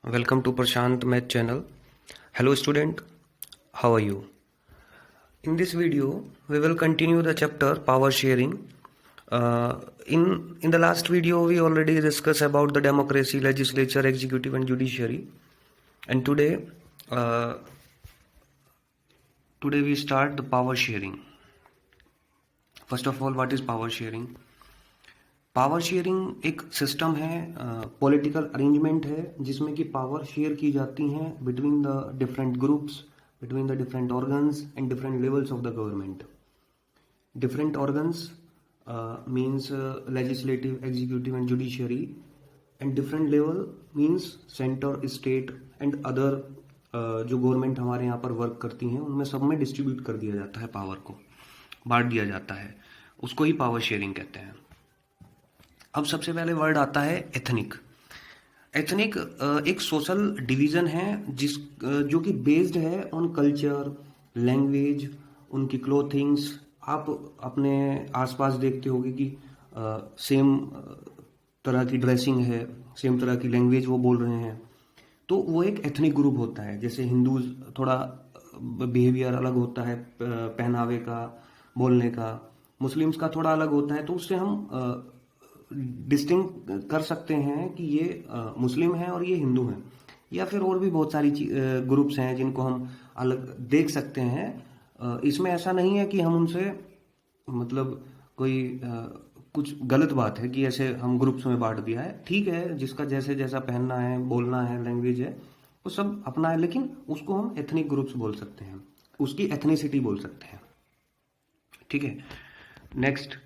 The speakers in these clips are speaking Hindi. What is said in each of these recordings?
Welcome to Prashant Math channel. Hello student, how are you? In this video, we will continue the chapter power sharing. In the last video, we already discussed about the democracy, legislature, executive, and judiciary. And today we start the power sharing. First of all, what is power sharing? Power sharing एक सिस्टम है, पॉलिटिकल अरेंजमेंट है जिसमें कि पावर शेयर की जाती हैं between the different groups, between the different organs and different levels of the government. Different organs means legislative, executive and judiciary, and different level means centre, state and other जो गवर्नमेंट हमारे यहाँ पर वर्क करती हैं उनमें सब में डिस्ट्रीब्यूट कर दिया जाता है, पावर को बांट दिया जाता है, उसको ही पावर शेयरिंग कहते हैं. अब सबसे पहले वर्ड आता है एथनिक. एथनिक एक सोशल डिवीजन है जो कि बेस्ड है ऑन कल्चर, लैंग्वेज, उनकी क्लोथिंग्स. आप अपने आसपास देखते होंगे कि सेम तरह की ड्रेसिंग है, सेम तरह की लैंग्वेज वो बोल रहे हैं, तो वो एक एथनिक ग्रुप होता है. जैसे हिंदूज थोड़ा बिहेवियर अलग होता है, पहनावे का, बोलने का. मुस्लिम्स का थोड़ा अलग होता है, तो उससे हम डिस्टिंग कर सकते हैं कि ये मुस्लिम है और ये हिंदू हैं. या फिर और भी बहुत सारी ग्रुप्स हैं जिनको हम अलग देख सकते हैं. इसमें ऐसा नहीं है कि हम उनसे मतलब कोई कुछ गलत बात है कि ऐसे हम ग्रुप्स में बांट दिया है. ठीक है, जिसका जैसे जैसा पहनना है, बोलना है, लैंग्वेज है, वो सब अपना है, लेकिन उसको हम एथनिक ग्रुप्स बोल सकते हैं, उसकी एथनिसिटी बोल सकते हैं. ठीक है. नेक्स्ट,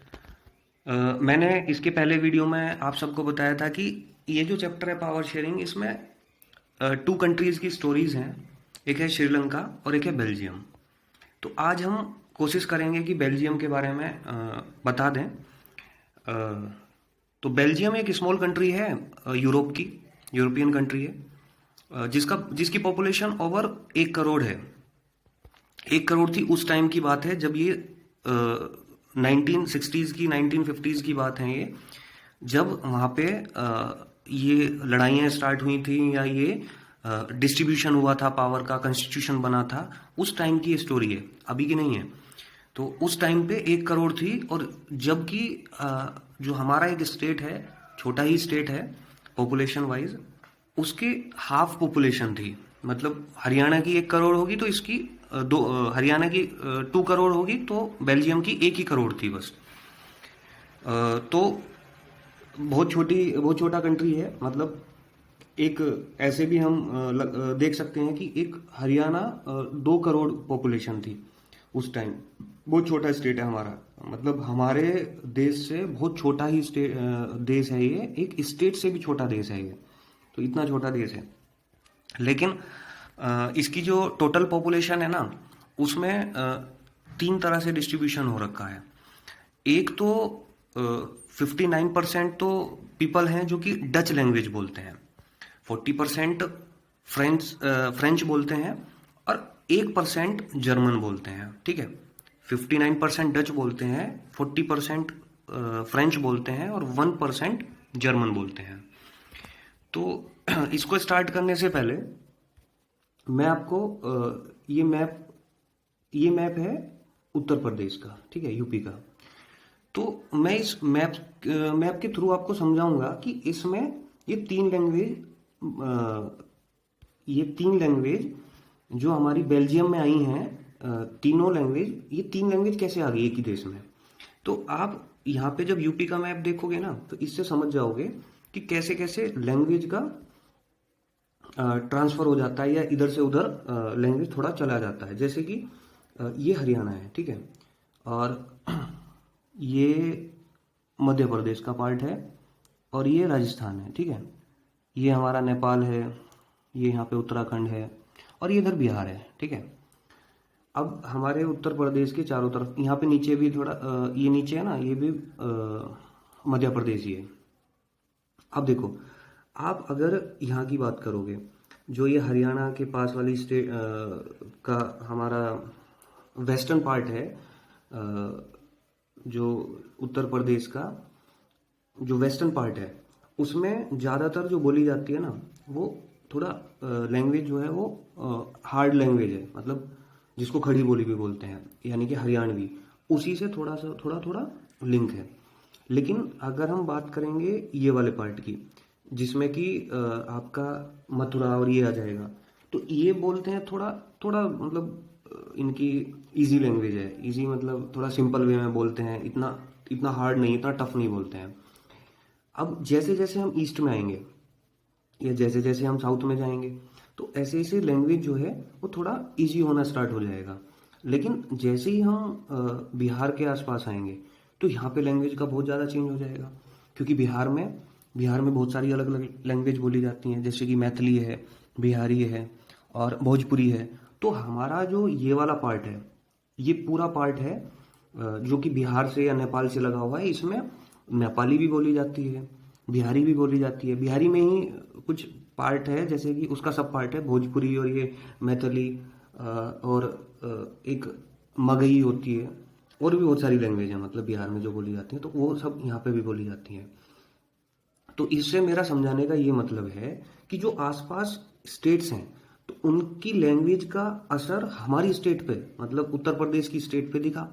मैंने इसके पहले वीडियो में आप सबको बताया था कि ये जो चैप्टर है पावर शेयरिंग, इसमें 2 कंट्रीज की स्टोरीज हैं. एक है श्रीलंका और एक है बेल्जियम. तो आज हम कोशिश करेंगे कि बेल्जियम के बारे में बता दें. तो बेल्जियम एक स्मॉल कंट्री है, यूरोप की, यूरोपियन कंट्री है, जिसकी पॉपुलेशन ओवर 1 करोड़ है. 1 करोड़ थी उस टाइम की बात है जब ये 1960s की, 1950s की बात है ये, जब वहाँ पे ये लड़ाइयाँ स्टार्ट हुई थी या ये डिस्ट्रीब्यूशन हुआ था पावर का, कॉन्स्टिट्यूशन बना था, उस टाइम की ये स्टोरी है, अभी की नहीं है. तो उस टाइम पे 1 करोड़ थी, और जबकि जो हमारा एक स्टेट है, छोटा ही स्टेट है पॉपुलेशन वाइज, उसके हाफ पॉपुलेशन थी. मतलब हरियाणा की 1 करोड़ होगी तो इसकी हरियाणा की 2 करोड़ होगी, तो बेल्जियम की 1 ही करोड़ थी बस. तो बहुत छोटा कंट्री है. मतलब एक ऐसे भी हम देख सकते हैं कि एक हरियाणा 2 करोड़ पॉपुलेशन थी उस टाइम. बहुत छोटा स्टेट है हमारा, मतलब हमारे देश से बहुत छोटा ही देश है ये, एक स्टेट से भी छोटा देश है ये. तो इतना छोटा देश है, लेकिन इसकी जो टोटल पॉपुलेशन है ना, उसमें 3 तरह से डिस्ट्रीब्यूशन हो रखा है. एक तो 59% तो पीपल हैं जो कि डच लैंग्वेज बोलते हैं, 40% फ्रेंच बोलते हैं, और 1% जर्मन बोलते हैं. ठीक है. 59% डच बोलते हैं, 40% फ्रेंच बोलते हैं, और 1% जर्मन बोलते हैं. तो इसको स्टार्ट करने से पहले मैं आपको ये मैप है उत्तर प्रदेश का, ठीक है, यूपी का. तो मैं इस मैप के थ्रू आपको समझाऊंगा कि इसमें ये तीन लैंग्वेज जो हमारी बेल्जियम में आई हैं, तीनों लैंग्वेज, ये 3 लैंग्वेज कैसे आ गई एक ही देश में. तो आप यहाँ पे जब यूपी का मैप देखोगे ना, तो इससे समझ जाओगे कि कैसे कैसे लैंग्वेज का ट्रांसफर हो जाता है, या इधर से उधर लैंग्वेज थोड़ा चला जाता है. जैसे कि ये हरियाणा है, ठीक है, और ये मध्य प्रदेश का पार्ट है, और ये राजस्थान है. ठीक है. ये हमारा नेपाल है, ये यहाँ पे उत्तराखंड है, और ये इधर बिहार है. ठीक है. अब हमारे उत्तर प्रदेश के चारों तरफ, यहाँ पे नीचे भी थोड़ा ये नीचे है ना, ये भी मध्य प्रदेश ही है. अब देखो, आप अगर यहाँ की बात करोगे, जो ये हरियाणा के पास वाली स्टेट का हमारा वेस्टर्न पार्ट है, जो उत्तर प्रदेश का जो वेस्टर्न पार्ट है, उसमें ज़्यादातर जो बोली जाती है ना, वो थोड़ा लैंग्वेज जो है वो हार्ड लैंग्वेज है, मतलब जिसको खड़ी बोली भी बोलते हैं, यानी कि हरियाणवी, उसी से थोड़ा थोड़ा लिंक है। लेकिन अगर हम बात करेंगे ये वाले पार्ट की, जिसमें कि आपका मथुरा और ये आ जाएगा, तो ये बोलते हैं थोड़ा थोड़ा मतलब इनकी इजी लैंग्वेज है। इजी मतलब थोड़ा सिंपल वे में बोलते हैं, इतना इतना हार्ड नहीं, इतना टफ नहीं बोलते हैं। अब जैसे जैसे हम ईस्ट में आएंगे या जैसे जैसे हम साउथ में जाएंगे, तो ऐसे ऐसे लैंग्वेज जो है वो थोड़ा इजी होना स्टार्ट हो जाएगा। लेकिन जैसे ही हम बिहार के आसपास आएंगे, तो यहाँ पे लैंग्वेज का बहुत ज़्यादा चेंज हो जाएगा, क्योंकि बिहार में बहुत सारी अलग अलग लैंग्वेज बोली जाती हैं, जैसे कि मैथिली है, बिहारी है और भोजपुरी है। तो हमारा जो ये वाला पार्ट है, ये पूरा पार्ट है जो कि बिहार से या नेपाल से लगा हुआ है। इसमें नेपाली भी बोली जाती है, बिहारी भी बोली जाती है। बिहारी में ही कुछ पार्ट है, जैसे कि उसका सब पार्ट है भोजपुरी और ये मैथिली, और एक मगही होती है, और भी बहुत सारी लैंग्वेज है मतलब बिहार में जो बोली जाती है, तो वो सब यहाँ पे भी बोली जाती है। तो इससे मेरा समझाने का ये मतलब है कि जो आसपास स्टेट्स हैं, तो उनकी लैंग्वेज का असर हमारी स्टेट पे, मतलब उत्तर प्रदेश की स्टेट पे दिखा।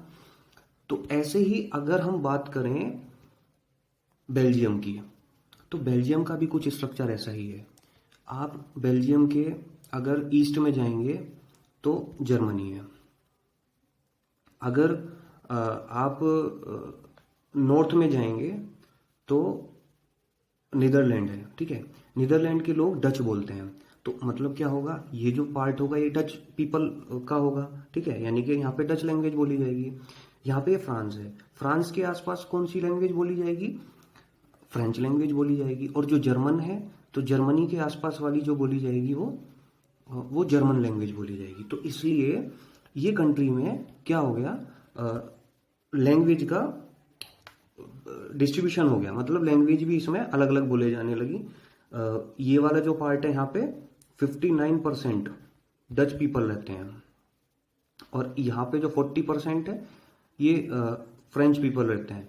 तो ऐसे ही अगर हम बात करें बेल्जियम की, तो बेल्जियम का भी कुछ स्ट्रक्चर ऐसा ही है। आप बेल्जियम के अगर ईस्ट में जाएंगे तो जर्मनी है। अगर आप नॉर्थ में जाएंगे तो नीदरलैंड है, ठीक है। नीदरलैंड के लोग डच बोलते हैं, तो मतलब क्या होगा, ये जो पार्ट होगा ये डच पीपल का होगा, ठीक है, यानी कि यहाँ पे डच लैंग्वेज बोली जाएगी। यहाँ पे फ्रांस है, फ्रांस के आसपास कौन सी लैंग्वेज बोली जाएगी, फ्रेंच लैंग्वेज बोली जाएगी। और जो जर्मन है, तो जर्मनी के आसपास वाली जो बोली जाएगी वो जर्मन लैंग्वेज बोली जाएगी। तो इसलिए ये कंट्री में क्या हो गया, लैंग्वेज का डिस्ट्रीब्यूशन हो गया, मतलब लैंग्वेज भी इसमें अलग अलग बोले जाने लगी। ये वाला जो पार्ट है यहाँ पे 59% डच पीपल रहते हैं, और यहाँ पे जो 40% है ये फ्रेंच पीपल रहते हैं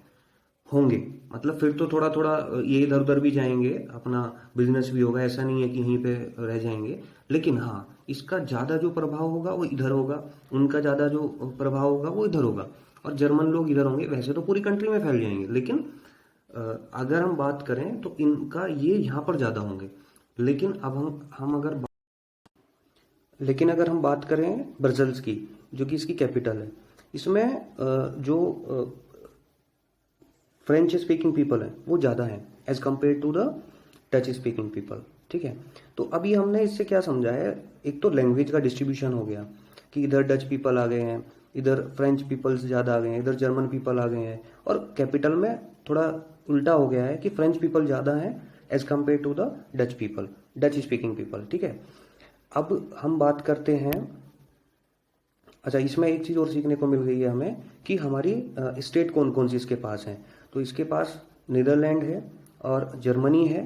होंगे। मतलब फिर तो थोड़ा थोड़ा ये इधर उधर भी जाएंगे, अपना बिजनेस भी होगा, ऐसा नहीं है कि यहीं पे रह जाएंगे। लेकिन हाँ, इसका ज़्यादा जो प्रभाव होगा वो इधर होगा, उनका ज़्यादा जो प्रभाव होगा वो इधर होगा, और जर्मन लोग इधर होंगे। वैसे तो पूरी कंट्री में फैल जाएंगे, लेकिन अगर हम बात करें तो इनका ये यहाँ पर ज़्यादा होंगे। लेकिन अब अगर हम बात करें ब्रसल्स की, जो कि इसकी कैपिटल है, इसमें जो फ्रेंच स्पीकिंग पीपल है वो ज़्यादा है as compare to the Dutch speaking people, ठीक है। तो अभी हमने इससे क्या समझा है, एक तो लैंग्वेज का डिस्ट्रीब्यूशन हो गया कि इधर डच पीपल आ गए हैं, इधर फ्रेंच पीपल्स ज़्यादा आ गए हैं, इधर जर्मन पीपल आ गए हैं, और कैपिटल में थोड़ा उल्टा हो गया है कि फ्रेंच पीपल ज़्यादा हैं as compare to the Dutch people, Dutch speaking people, ठीक है। अब हम बात करते हैं, अच्छा इसमें एक चीज़ और सीखने को मिल गई है हमें कि हमारी स्टेट कौन कौन सी इसके पास है। तो इसके पास नीदरलैंड है, और जर्मनी है,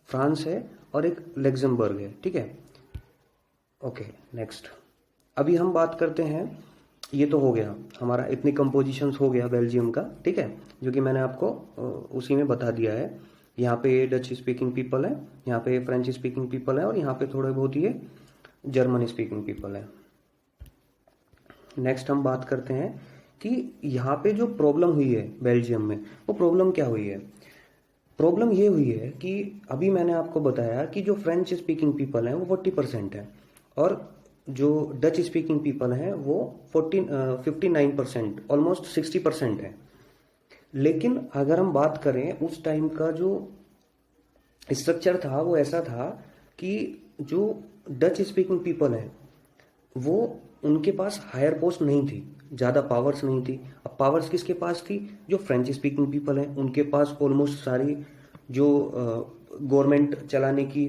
फ्रांस है, और एक लग्जमबर्ग है, ठीक है। ओके, नेक्स्ट अभी हम बात करते हैं, ये तो हो गया हमारा, इतनी कंपोजिशंस हो गया बेल्जियम का, ठीक है, जो कि मैंने आपको उसी में बता दिया है। यहाँ पे डच स्पीकिंग पीपल है, यहाँ पे फ्रेंच स्पीकिंग पीपल है, और यहाँ पे थोड़े बहुत ये जर्मन स्पीकिंग पीपल है। नेक्स्ट हम बात करते हैं कि यहाँ पे जो प्रॉब्लम हुई है बेल्जियम में, वो प्रॉब्लम क्या हुई है। प्रॉब्लम ये हुई है कि अभी मैंने आपको बताया कि जो फ्रेंच स्पीकिंग पीपल हैं वो 40% है, और जो डच स्पीकिंग पीपल हैं वो 59%, ऑलमोस्ट 60% है। लेकिन अगर हम बात करें उस टाइम का जो स्ट्रक्चर था, वो ऐसा था कि जो डच स्पीकिंग पीपल हैं वो, उनके पास हायर पोस्ट नहीं थी, ज़्यादा पावर्स नहीं थी। अब पावर्स किसके पास थी, जो फ्रेंच स्पीकिंग पीपल हैं उनके पास ऑलमोस्ट सारी जो गवर्नमेंट चलाने की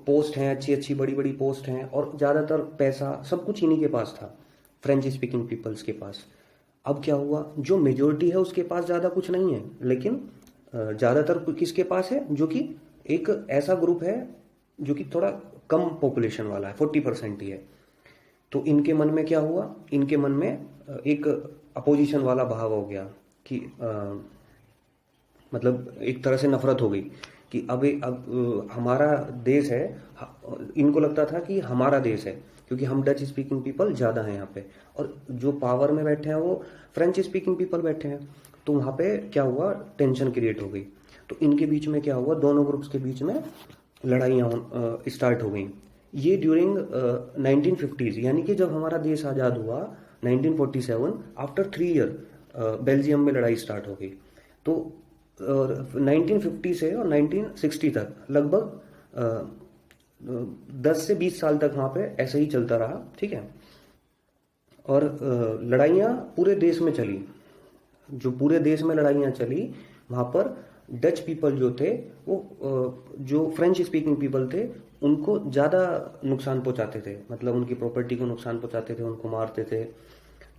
पोस्ट हैं, अच्छी अच्छी बड़ी बड़ी पोस्ट हैं, और ज़्यादातर पैसा सब कुछ इन्हीं के पास था, फ्रेंच स्पीकिंग पीपल्स के पास। अब क्या हुआ, जो मेजोरिटी है उसके पास ज़्यादा कुछ नहीं है, लेकिन ज़्यादातर किसके पास है, जो कि एक ऐसा ग्रुप है जो कि थोड़ा कम पॉपुलेशन वाला है, 40% ही है। तो इनके मन में क्या हुआ, इनके मन में एक अपोजिशन वाला भाव हो गया कि मतलब एक तरह से नफरत हो गई कि अब हमारा देश है, इनको लगता था कि हमारा देश है क्योंकि हम डच स्पीकिंग पीपल ज़्यादा हैं यहाँ पे, और जो पावर में बैठे हैं वो फ्रेंच स्पीकिंग पीपल बैठे हैं। तो वहाँ पे क्या हुआ, टेंशन क्रिएट हो गई। तो इनके बीच में क्या हुआ, दोनों ग्रुप्स के बीच में लड़ाइयाँ स्टार्ट हो गई। ये ड्यूरिंग 1950s, यानी कि जब हमारा देश आज़ाद हुआ 1947, आफ्टर 3 ईयर बेल्जियम में लड़ाई स्टार्ट हो गई। तो 1950 से और 1960 तक लगभग 10 से 20 साल तक वहाँ पे ऐसे ही चलता रहा, ठीक है। और लड़ाइयाँ पूरे देश में चली, जो पूरे देश में लड़ाइयाँ चली वहाँ पर डच पीपल जो थे वो जो फ्रेंच स्पीकिंग पीपल थे उनको ज़्यादा नुकसान पहुँचाते थे, मतलब उनकी प्रॉपर्टी को नुकसान पहुँचाते थे, उनको मारते थे।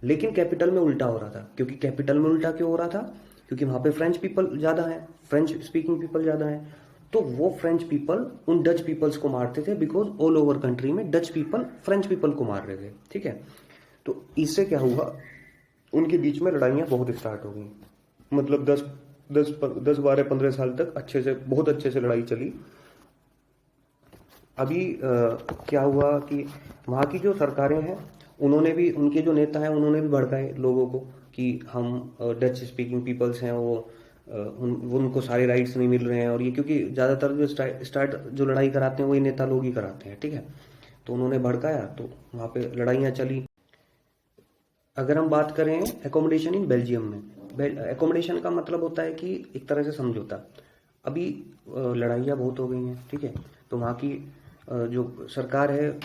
लेकिन कैपिटल में उल्टा हो रहा था, क्योंकि कैपिटल में उल्टा क्यों हो रहा था, क्योंकि वहाँ पे फ्रेंच पीपल ज़्यादा हैं, फ्रेंच स्पीकिंग पीपल ज़्यादा हैं। तो वो फ्रेंच पीपल उन डच पीपल्स को मारते थे, बिकॉज ऑल ओवर कंट्री में डच पीपल फ्रेंच पीपल को मार रहे थे, ठीक है। तो इससे क्या हुआ, उनके बीच में लड़ाइयाँ बहुत स्टार्ट हो गई, मतलब 10 12 15 साल तक अच्छे से, बहुत अच्छे से लड़ाई चली। अभी क्या हुआ कि वहाँ की जो सरकारें हैं उन्होंने भी, उनके जो नेता हैं उन्होंने भी भड़काए लोगों को कि हम डच स्पीकिंग पीपल्स हैं, वो उनको सारे राइट्स नहीं मिल रहे हैं, और ये क्योंकि ज़्यादातर जो स्टार्ट जो लड़ाई कराते हैं वही नेता लोग ही कराते हैं, ठीक है। तो उन्होंने भड़काया, तो वहाँ पे लड़ाइयाँ चली। अगर हम बात करें एकोमोडेशन इन बेल्जियम में, एकोमोडेशन का मतलब होता है कि एक तरह से समझौता। अभी लड़ाइयाँ बहुत हो गई हैं, ठीक है। तो वहाँ की जो सरकार है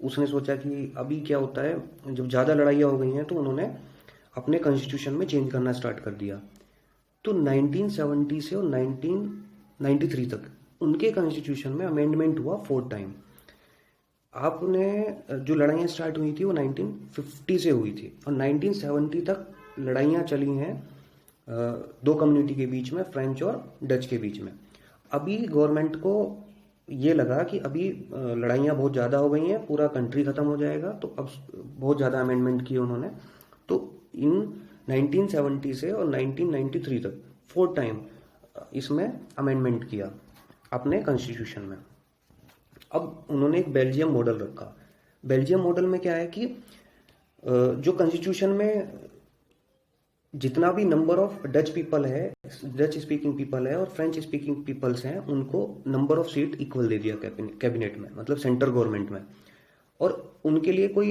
उसने सोचा कि अभी क्या होता है, जब ज़्यादा लड़ाइयाँ हो गई हैं तो उन्होंने अपने कॉन्स्टिट्यूशन में चेंज करना स्टार्ट कर दिया। तो 1970 से और 1993 तक उनके कॉन्स्टिट्यूशन में अमेंडमेंट हुआ 4 टाइम। आपने जो लड़ाइयाँ स्टार्ट हुई थी वो 1950 से हुई थी, और 1970 तक लड़ाइयाँ चली हैं दो कम्युनिटी के बीच में, फ्रेंच और डच के बीच में। अभी गवर्नमेंट को ये लगा कि अभी लड़ाइयाँ बहुत ज़्यादा हो गई हैं, पूरा कंट्री ख़त्म हो जाएगा, तो अब बहुत ज़्यादा अमेंडमेंट किए उन्होंने। तो इन 1970 से और 1993 तक 4 टाइम इसमें अमेंडमेंट किया अपने कॉन्स्टिट्यूशन में। अब उन्होंने एक बेल्जियम मॉडल रखा। बेल्जियम मॉडल में क्या है कि जो कॉन्स्टिट्यूशन में जितना भी नंबर ऑफ डच पीपल है, डच स्पीकिंग पीपल है और फ्रेंच स्पीकिंग पीपल्स हैं, उनको नंबर ऑफ सीट इक्वल दे दिया कैबिनेट में, मतलब सेंट्रल गवर्नमेंट में। और उनके लिए कोई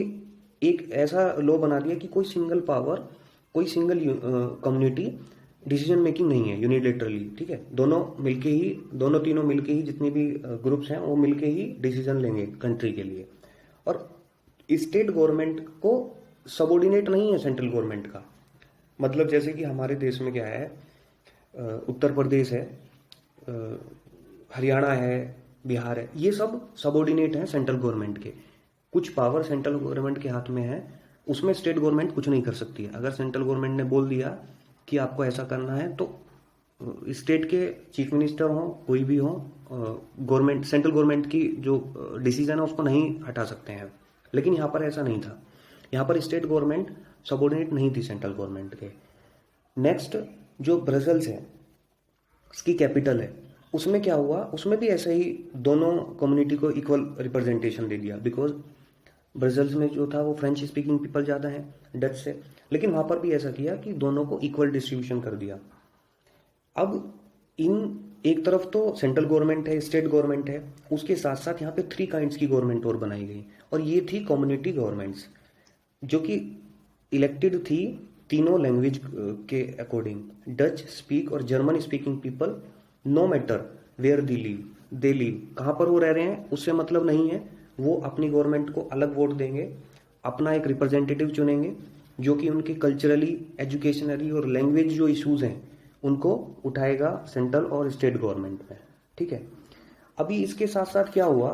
एक ऐसा लॉ बना दिया कि कोई सिंगल पावर, कोई सिंगल कम्युनिटी डिसीजन मेकिंग नहीं है यूनिलेटरली, ठीक है। दोनों तीनों मिलके ही, जितने भी ग्रुप्स हैं वो मिलके ही डिसीजन लेंगे कंट्री के लिए। और स्टेट गवर्नमेंट को सबऑर्डिनेट नहीं है सेंट्रल गवर्नमेंट का। मतलब जैसे कि हमारे देश में क्या है, उत्तर प्रदेश है, हरियाणा है, बिहार है, ये सब सबऑर्डिनेट हैं सेंट्रल गवर्नमेंट के। कुछ पावर सेंट्रल गवर्नमेंट के हाथ में है, उसमें स्टेट गवर्नमेंट कुछ नहीं कर सकती है। अगर सेंट्रल गवर्नमेंट ने बोल दिया कि आपको ऐसा करना है, तो स्टेट के चीफ मिनिस्टर हो, कोई भी हो, गवर्नमेंट, सेंट्रल गवर्नमेंट की जो डिसीजन है उसको नहीं हटा सकते हैं। लेकिन यहाँ पर ऐसा नहीं था, यहाँ पर स्टेट गवर्नमेंट सबऑर्डिनेट नहीं थी सेंट्रल गवर्नमेंट के। नेक्स्ट, जो ब्रसेल्स है, इसकी कैपिटल है, उसमें क्या हुआ, उसमें भी ऐसे ही दोनों कम्युनिटी को इक्वल रिप्रेजेंटेशन दे दिया, बिकॉज ब्रसेल्स में जो था वो फ्रेंच स्पीकिंग पीपल ज़्यादा हैं डच से। लेकिन वहाँ पर भी ऐसा किया कि दोनों को इक्वल डिस्ट्रीब्यूशन कर दिया। अब इन एक तरफ तो सेंट्रल गवर्नमेंट है, स्टेट गवर्नमेंट है, उसके साथ साथ यहाँ पे 3 काइंड्स की गवर्नमेंट और बनाई गई, और ये थी कम्युनिटी गवर्नमेंट्स, जो कि इलेक्टेड थी तीनों लैंग्वेज के अकॉर्डिंग। डच स्पीक और German speaking people, no matter where they live, कहाँ पर वो रह रहे हैं उससे मतलब नहीं है, वो अपनी गवर्नमेंट को अलग वोट देंगे, अपना एक रिप्रेजेंटेटिव चुनेंगे जो कि उनके कल्चरली, एजुकेशनली और लैंग्वेज जो इश्यूज हैं उनको उठाएगा सेंट्रल और स्टेट गवर्नमेंट में, ठीक है। अभी इसके साथ साथ क्या हुआ,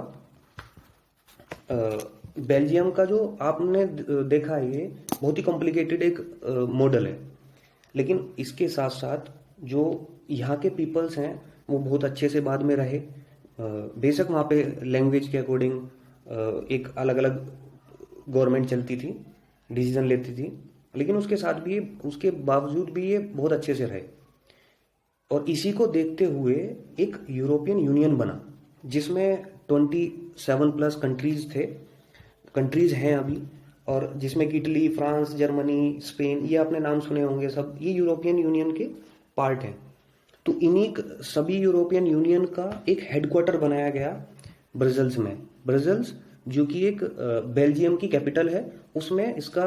बेल्जियम का जो आपने देखा है ये बहुत ही कॉम्प्लिकेटेड एक मॉडल है, लेकिन इसके साथ साथ जो यहाँ के पीपल्स हैं वो बहुत अच्छे से बाद में रहे। बेशक वहाँ पे लैंग्वेज के अकॉर्डिंग एक अलग अलग गवर्नमेंट चलती थी, डिसीजन लेती थी, लेकिन उसके साथ भी, उसके बावजूद भी ये बहुत अच्छे से रहे। और इसी को देखते हुए एक यूरोपियन यूनियन बना जिसमें 27+ कंट्रीज हैं अभी, और जिसमें कि इटली, फ्रांस, जर्मनी, स्पेन, ये आपने नाम सुने होंगे, सब ये यूरोपियन यूनियन के पार्ट हैं। तो इन्हीं सभी यूरोपियन यूनियन का एक हेडक्वार्टर बनाया गया ब्रसल्स में। ब्रसल्स जो कि एक बेल्जियम की कैपिटल है, उसमें इसका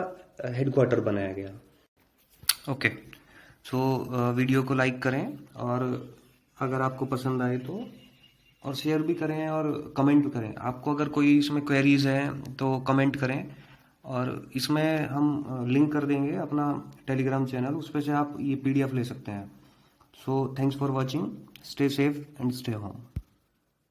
हेडक्वार्टर बनाया गया। ओके, सो वीडियो को लाइक करें, और अगर आपको पसंद आए तो और शेयर भी करें और कमेंट भी करें। आपको अगर कोई इसमें क्वेरीज हैं तो कमेंट करें, और इसमें हम लिंक कर देंगे अपना टेलीग्राम चैनल, उस पर से आप ये PDF ले सकते हैं। So thanks for watching, stay safe and stay home.